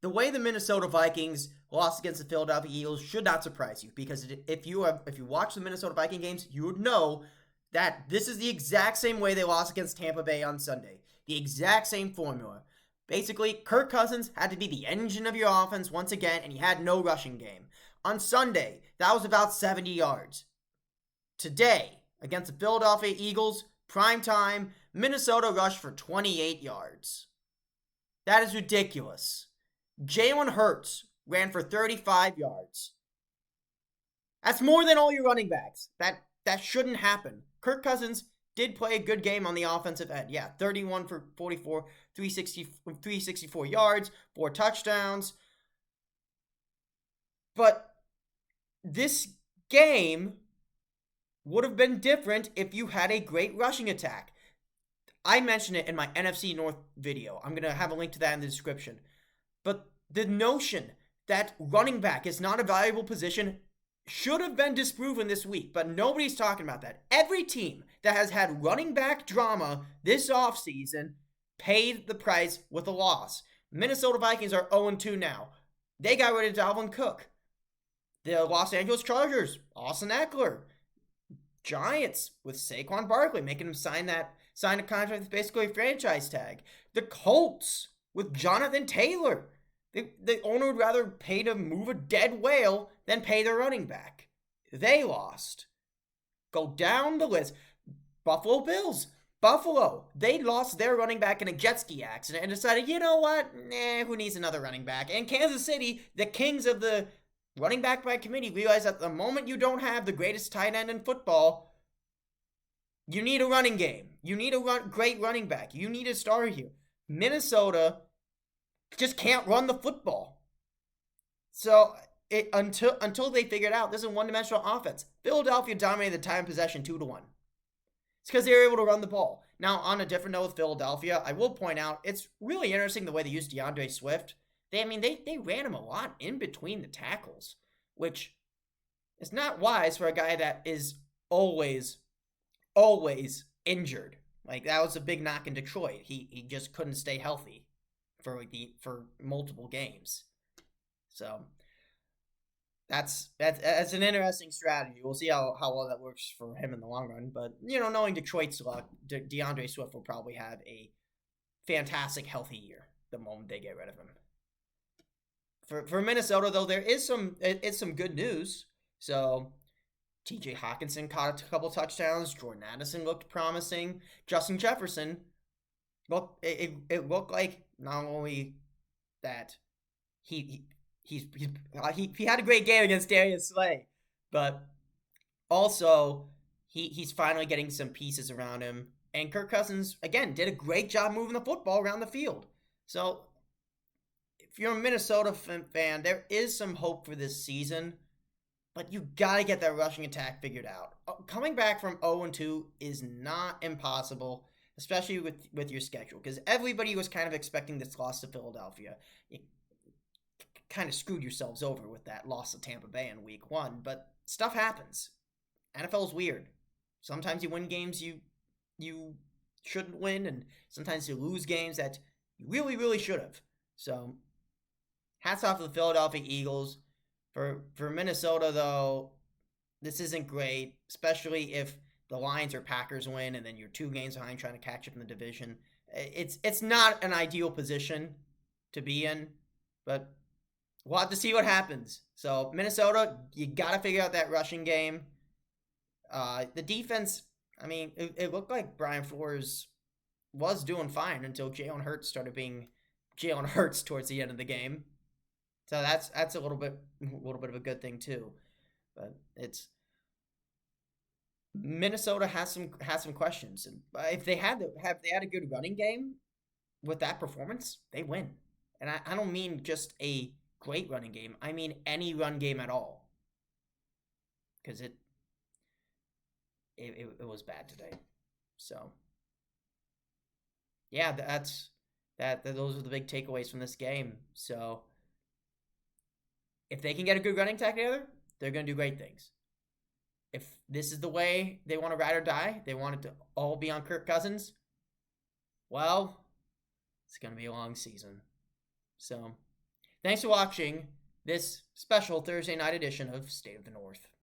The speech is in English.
The way the Minnesota Vikings lost against the Philadelphia Eagles should not surprise you because if you watch the Minnesota Viking games, you would know that this is the exact same way they lost against Tampa Bay on Sunday. The exact same formula. Basically, Kirk Cousins had to be the engine of your offense once again, and he had no rushing game. On Sunday, that was about 70 yards. Today, against the Philadelphia Eagles, prime time, Minnesota rushed for 28 yards. That is ridiculous. Jalen Hurts ran for 35 yards. That's more than all your running backs. That shouldn't happen. Kirk Cousins did play a good game on the offensive end. Yeah, 31 for 44, 364 yards, 4 touchdowns. But this game would have been different if you had a great rushing attack. I mentioned it in my NFC North video. I'm going to have a link to that in the description. But the notion that running back is not a valuable position should have been disproven this week, but nobody's talking about that. Every team that has had running back drama this offseason paid the price with a loss. Minnesota Vikings are 0-2 now. They got rid of Dalvin Cook. The Los Angeles Chargers, Austin Eckler. Giants with Saquon Barkley, making him sign a contract with basically a franchise tag. The Colts with Jonathan Taylor. The owner would rather pay to move a dead whale than pay their running back. They lost. Go down the list. Buffalo Bills. Buffalo. They lost their running back in a jet ski accident and decided, you know what? Who needs another running back? And Kansas City, the kings of the running back by committee, realized that the moment you don't have the greatest tight end in football, you need a running game. You need a great running back. You need a star here. Minnesota just can't run the football. So until they figured out this is a one-dimensional offense. Philadelphia dominated the time possession 2-1. It's because they were able to run the ball. Now, on a different note with Philadelphia, I will point out it's really interesting the way they used DeAndre Swift. They ran him a lot in between the tackles, which is not wise for a guy that is always injured. Like, that was a big knock in Detroit. He just couldn't stay healthy for multiple games. So that's an interesting strategy. We'll see how well that works for him in the long run. But knowing Detroit's luck, DeAndre Swift will probably have a fantastic healthy year the moment they get rid of him. For Minnesota, though, it's some good news. So T.J. Hawkinson caught a couple touchdowns. Jordan Addison looked promising. Justin Jefferson, it looked like not only that he had a great game against Darius Slay, but also he's finally getting some pieces around him. And Kirk Cousins, again, did a great job moving the football around the field. So if you're a Minnesota fan, there is some hope for this season, but you got to get that rushing attack figured out. Coming back from 0-2 is not impossible, especially with your schedule, because everybody was kind of expecting this loss to Philadelphia. You kind of screwed yourselves over with that loss to Tampa Bay in week 1, but stuff happens. NFL's weird. Sometimes you win games you shouldn't win, and sometimes you lose games that you really, really should have. So hats off to the Philadelphia Eagles. For Minnesota, though, this isn't great, especially if the Lions or Packers win and then you're 2 games behind trying to catch up in the division. It's not an ideal position to be in, but we'll have to see what happens. So Minnesota, you got to figure out that rushing game. The defense, it looked like Brian Flores was doing fine until Jalen Hurts started being Jalen Hurts towards the end of the game. So that's a little bit of a good thing too. But it's Minnesota has some questions. And if they had a good running game with that performance, they win. And I don't mean just a great running game. I mean any run game at all. Because it was bad today. So yeah, those are the big takeaways from this game. So if they can get a good running attack together, they're going to do great things. If this is the way they want to ride or die, they want it to all be on Kirk Cousins, well, it's going to be a long season. So Thanks for watching this special Thursday night edition of State of the North.